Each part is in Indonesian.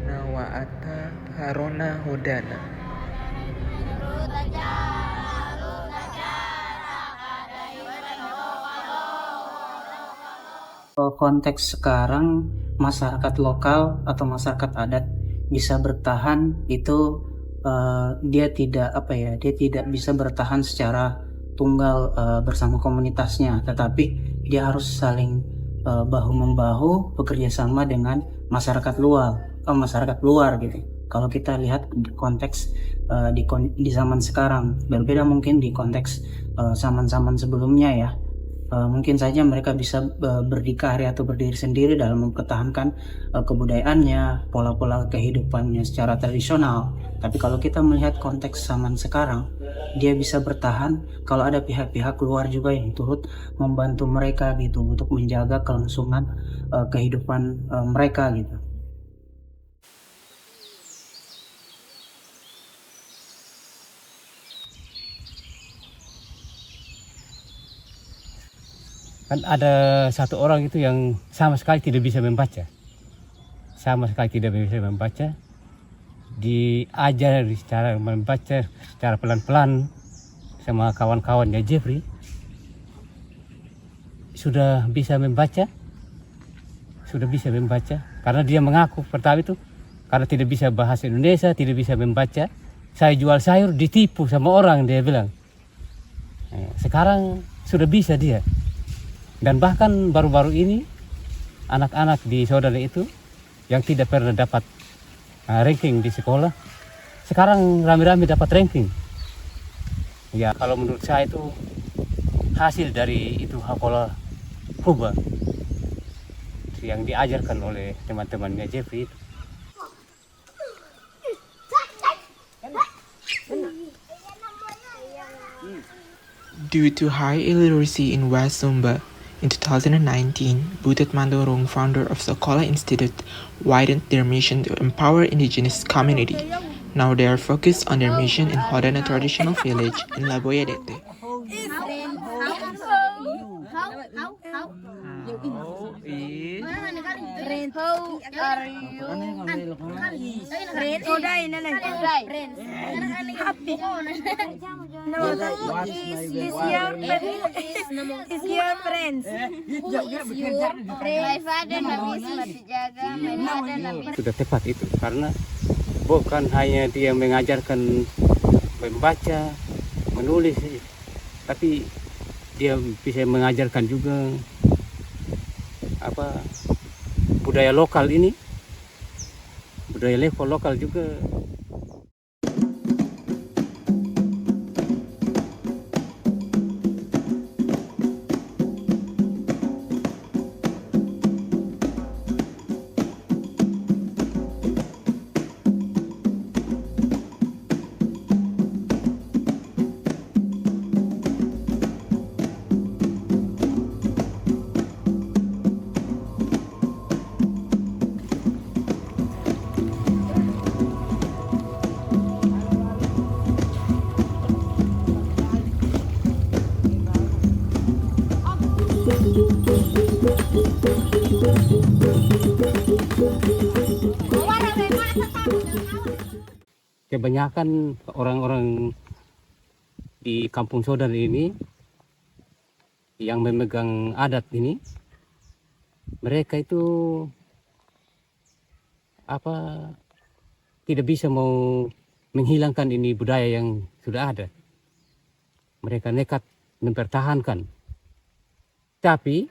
Nawa'ata Harona Hodana. Konteks sekarang masyarakat lokal atau masyarakat adat bisa bertahan itu dia tidak bisa bertahan secara tunggal bersama komunitasnya, tetapi dia harus saling bahu membahu bekerja sama dengan masyarakat luar gitu. Kalau kita lihat konteks di zaman sekarang berbeda mungkin di konteks zaman-zaman sebelumnya ya. Mungkin saja mereka bisa berdikari atau berdiri sendiri dalam mempertahankan kebudayaannya, pola-pola kehidupannya secara tradisional. Tapi kalau kita melihat konteks zaman sekarang, dia bisa bertahan kalau ada pihak-pihak luar juga yang turut membantu mereka gitu untuk menjaga kelangsungan kehidupan mereka gitu. Kan ada satu orang itu yang sama sekali tidak bisa membaca. Sama sekali tidak bisa membaca. Diajar secara membaca secara pelan-pelan sama kawan-kawannya Jeffrey. Sudah bisa membaca. Karena dia mengaku pertama itu karena tidak bisa bahasa Indonesia, tidak bisa membaca. Saya jual sayur ditipu sama orang, dia bilang. Sekarang sudah bisa dia. Dan bahkan baru-baru ini anak-anak di saudara itu yang tidak pernah dapat ranking di sekolah sekarang rame-rame dapat ranking. Ya kalau menurut saya itu hasil dari itu Hakola Huba yang diajarkan oleh teman-temannya Jeffrey itu. Due to high illiteracy in West Sumba, in 2019, Butet Mandorong, founder of Sekolah Institute, widened their mission to empower indigenous community. Now they are focused on their mission in Hodana traditional village in Laboyadete. Sudah tepat itu karena bukan hanya dia mengajarkan membaca, menulis, tapi dia bisa mengajarkan juga budaya lokal ini, budaya lokal juga. Kebanyakan orang-orang di kampung saudara ini yang memegang adat ini, mereka itu tidak bisa mau menghilangkan ini budaya yang sudah ada. Mereka nekat mempertahankan. Tapi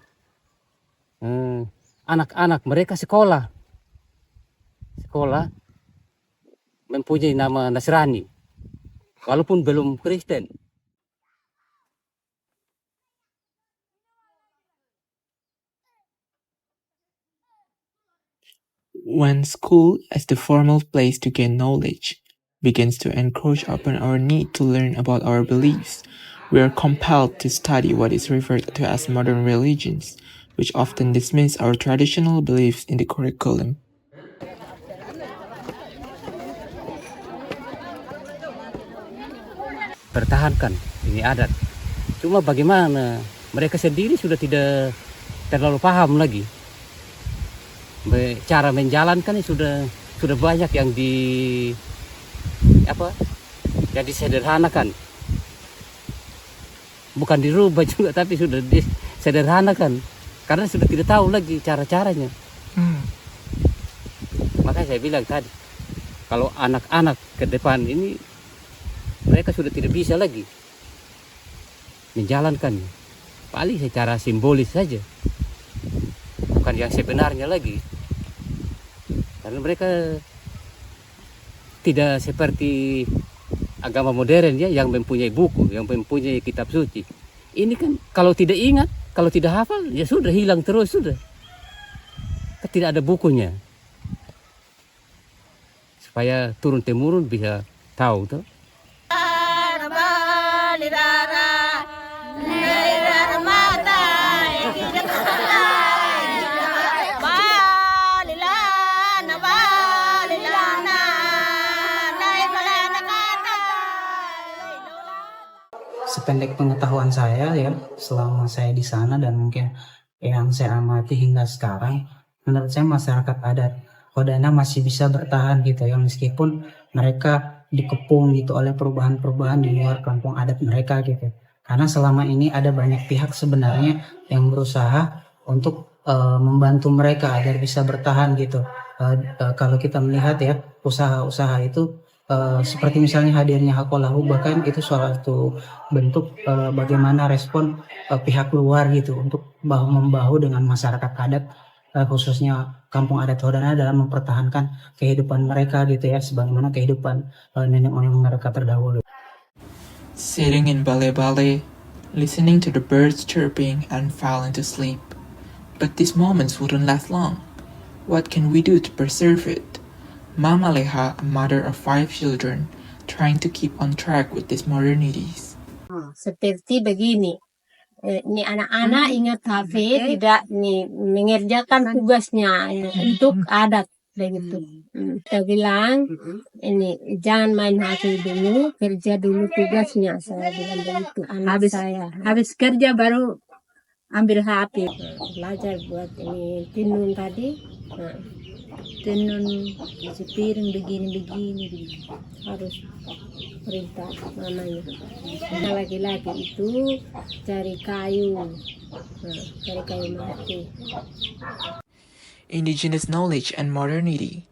anak-anak mereka sekolah mempunyai nama Nasrani, walaupun belum Kristen. When school, as the formal place to gain knowledge, begins to encroach upon our need to learn about our beliefs, we are compelled to study what is referred to as modern religions, which often dismiss our traditional beliefs in the curriculum. pertahankan ini adat. Cuma bagaimana mereka sendiri sudah tidak terlalu paham lagi. Cara menjalankan sudah banyak yang yang disederhanakan. Bukan dirubah juga, tapi sudah disederhanakan karena sudah tidak tahu lagi cara-caranya. Makanya saya bilang tadi, kalau anak-anak ke depan ini mereka sudah tidak bisa lagi menjalankannya, paling secara simbolis saja, bukan yang sebenarnya lagi. Karena mereka tidak seperti agama modern ya, yang mempunyai buku, yang mempunyai kitab suci. Ini kan kalau tidak ingat, kalau tidak hafal, ya sudah hilang terus sudah. Tidak ada bukunya. Supaya turun temurun bisa tahu tuh. Sependek pengetahuan saya ya, selama saya di sana dan mungkin yang saya amati hingga sekarang, menurut saya masyarakat adat Hodana masih bisa bertahan gitu ya, meskipun mereka dikepung gitu oleh perubahan-perubahan di luar kampung adat mereka gitu. Karena selama ini ada banyak pihak sebenarnya yang berusaha untuk membantu mereka agar bisa bertahan gitu. Kalau kita melihat ya, usaha-usaha itu seperti misalnya hadirnya Hakolahu, bahkan itu salah satu bentuk bagaimana respon pihak luar gitu untuk bahu-membahu dengan masyarakat adat, khususnya kampung adat Hodana dalam mempertahankan kehidupan mereka gitu ya, sebagaimana kehidupan nenek moyang mereka terdahulu. Sitting in bale-bale, listening to the birds chirping and falling to sleep. But these moments wouldn't last long. What can we do to preserve it? Mama Leha, a mother of 5 children, trying to keep on track with these modernities. Seperti begini, ini anak-anak ingat HP tidak nih mengerjakan tugasnya untuk adat begitu. Kita bilang ini jangan main HP dulu, kerja dulu tugasnya. Saya bilang begitu. Anak saya habis kerja baru ambil HP. Belajar buat ini tinun tadi. Tenun isi piring begini harus perintah mamanya. Nah, laki-laki itu cari kayu mati. Indigenous knowledge and modernity.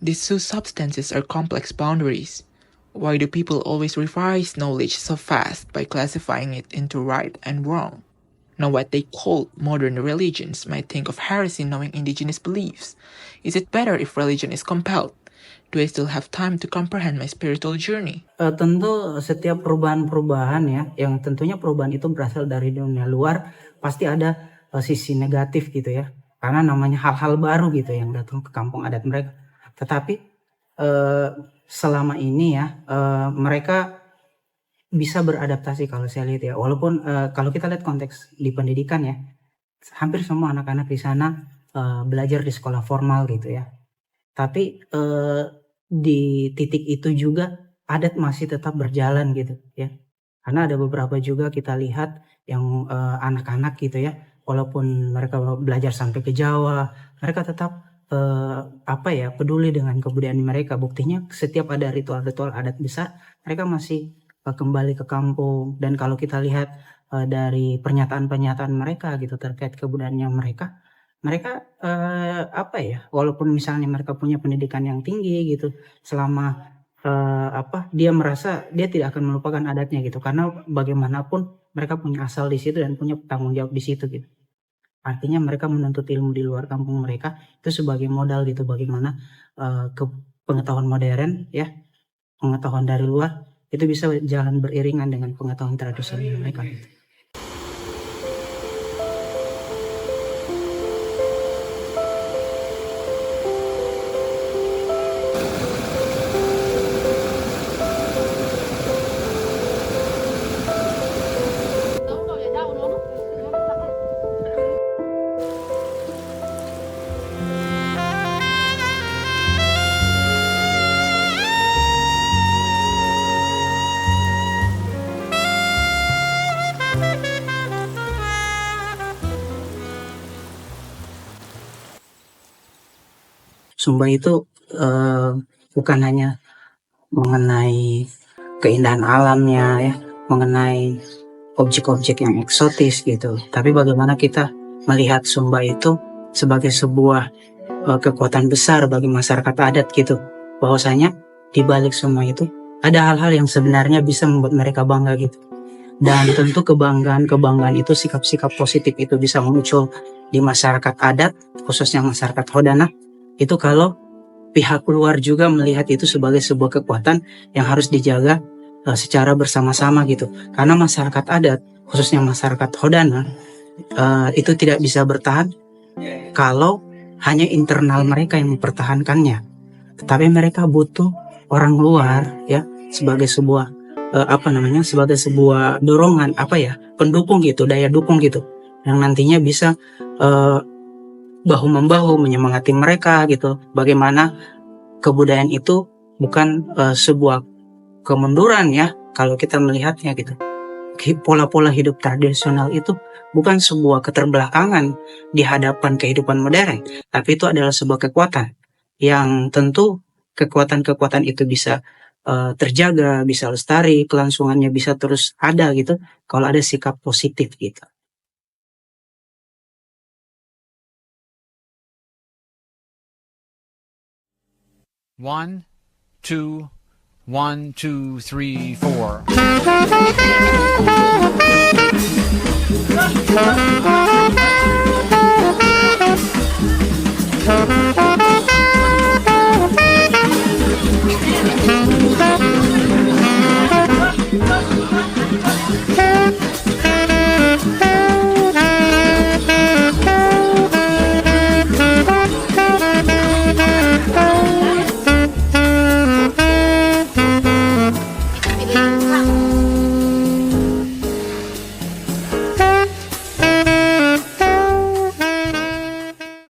These two substances are complex boundaries. Why do people always revise knowledge so fast by classifying it into right and wrong? Now what they call modern religions might think of heresy knowing indigenous beliefs. Is it better if religion is compelled? Do I still have time to comprehend my spiritual journey? Tentu setiap perubahan-perubahan ya, yang tentunya perubahan itu berasal dari dunia luar, pasti ada sisi negatif gitu ya. Karena namanya hal-hal baru gitu yang datang ke kampung adat mereka. Tetapi selama ini ya, mereka bisa beradaptasi kalau saya lihat ya. Walaupun kalau kita lihat konteks di pendidikan ya, hampir semua anak-anak di sana belajar di sekolah formal gitu ya. Tapi di titik itu juga adat masih tetap berjalan gitu ya. Karena ada beberapa juga kita lihat yang anak-anak gitu ya, walaupun mereka belajar sampai ke Jawa, mereka tetap peduli dengan kebudayaan mereka. Buktinya setiap ada ritual-ritual adat besar, mereka masih kembali ke kampung. Dan kalau kita lihat dari pernyataan-pernyataan mereka gitu terkait kebudayaannya mereka walaupun misalnya mereka punya pendidikan yang tinggi gitu, selama dia merasa dia tidak akan melupakan adatnya gitu, karena bagaimanapun mereka punya asal di situ dan punya tanggung jawab di situ gitu. Artinya mereka menuntut ilmu di luar kampung mereka itu sebagai modal gitu, bagaimana pengetahuan modern ya, pengetahuan dari luar itu bisa jalan beriringan dengan pengetahuan tradisional mereka gitu. Sumba itu bukan hanya mengenai keindahan alamnya ya, mengenai objek-objek yang eksotis gitu, tapi bagaimana kita melihat Sumba itu sebagai sebuah kekuatan besar bagi masyarakat adat gitu, bahwasanya di balik semua itu ada hal-hal yang sebenarnya bisa membuat mereka bangga gitu. Dan tentu kebanggaan itu, sikap-sikap positif itu bisa muncul di masyarakat adat, khususnya masyarakat Hodana, itu kalau pihak luar juga melihat itu sebagai sebuah kekuatan yang harus dijaga secara bersama-sama gitu. Karena masyarakat adat, khususnya masyarakat Hodana, itu tidak bisa bertahan kalau hanya internal mereka yang mempertahankannya. Tetapi mereka butuh orang luar ya, sebagai sebuah sebagai sebuah dorongan pendukung gitu, daya dukung gitu, yang nantinya bisa bahu membahu menyemangati mereka gitu. Bagaimana kebudayaan itu bukan sebuah kemunduran ya, kalau kita melihatnya gitu. Pola-pola hidup tradisional itu bukan sebuah keterbelakangan di hadapan kehidupan modern, tapi itu adalah sebuah kekuatan yang tentu kekuatan-kekuatan itu bisa terjaga, bisa lestari, kelangsungannya bisa terus ada gitu kalau ada sikap positif gitu. 1, 2, 1, 2, 3, 4.